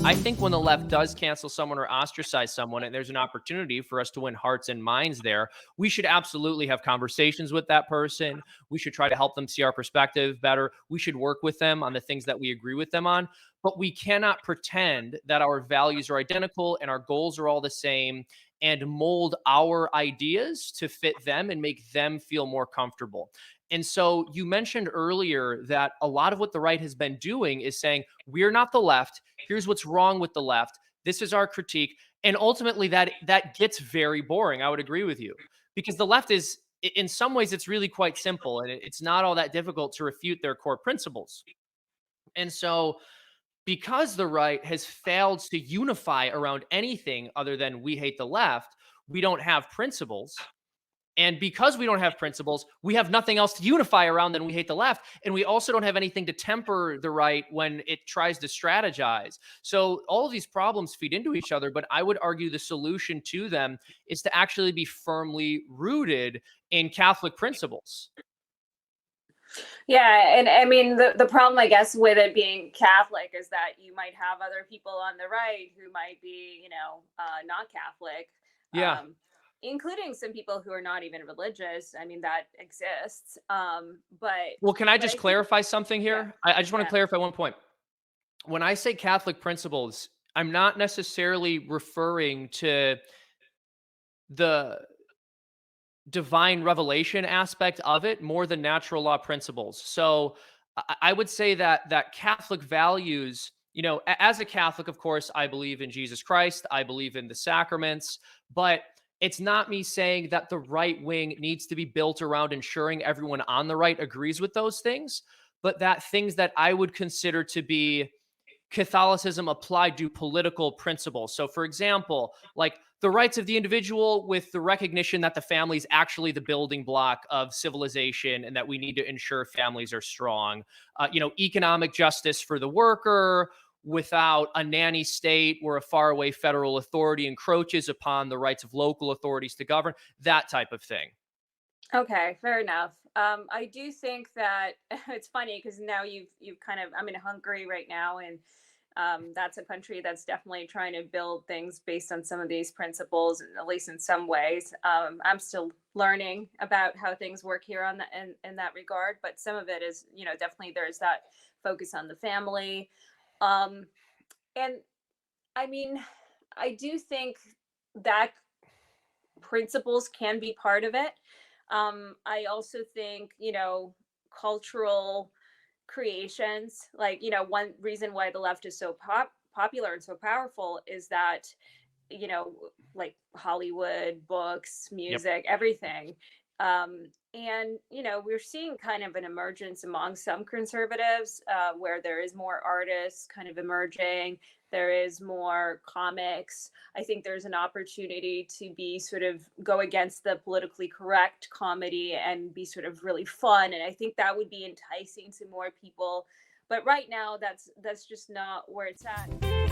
I think when the left does cancel someone or ostracize someone, and there's an opportunity for us to win hearts and minds there, we should absolutely have conversations with that person. We should try to help them see our perspective better. We should work with them on the things that we agree with them on. But we cannot pretend that our values are identical and our goals are all the same and mold our ideas to fit them and make them feel more comfortable. And so you mentioned earlier that a lot of what the right has been doing is saying, we're not the left. Here's what's wrong with the left. This is our critique. And ultimately that gets very boring. I would agree with you. Because the left is in some ways it's really quite simple and it's not all that difficult to refute their core principles. And so because the right has failed to unify around anything other than we hate the left, we don't have principles. And because we don't have principles, we have nothing else to unify around than we hate the left. And we also don't have anything to temper the right when it tries to strategize. So all of these problems feed into each other. But I would argue the solution to them is to actually be firmly rooted in Catholic principles. Yeah, and I mean the problem I guess with it being Catholic is that you might have other people on the right who might be, not Catholic, Yeah. including some people who are not even religious. I mean that exists, Well, can I but just I think clarify something yeah, here? I just want to yeah, clarify one point. When I say Catholic principles, I'm not necessarily referring to the divine revelation aspect of it more than natural law principles. So I would say that Catholic values, as a Catholic, of course, I believe in Jesus Christ, I believe in the sacraments, but it's not me saying that the right wing needs to be built around ensuring everyone on the right agrees with those things, but that things that I would consider to be Catholicism applied to political principles. So, for example, like the rights of the individual with the recognition that the family is actually the building block of civilization and that we need to ensure families are strong. Economic justice for the worker without a nanny state where a faraway federal authority encroaches upon the rights of local authorities to govern, that type of thing. okay, fair enough. I do think that it's funny because now you've kind of I'm in Hungary right now, and that's a country that's definitely trying to build things based on some of these principles, at least in some ways. I'm still learning about how things work here on that in that regard, but some of it is, definitely there's that focus on the family. Um, and I mean, I do think that principles can be part of it. I also think, cultural creations, like, one reason why the left is so popular and so powerful is that, you know, like Hollywood, books, Yep. music, everything. And, we're seeing kind of an emergence among some conservatives where there is more artists kind of emerging. There is more comics. I think there's an opportunity to be sort of go against the politically correct comedy and be sort of really fun. And I think that would be enticing to more people. But right now, that's just not where it's at.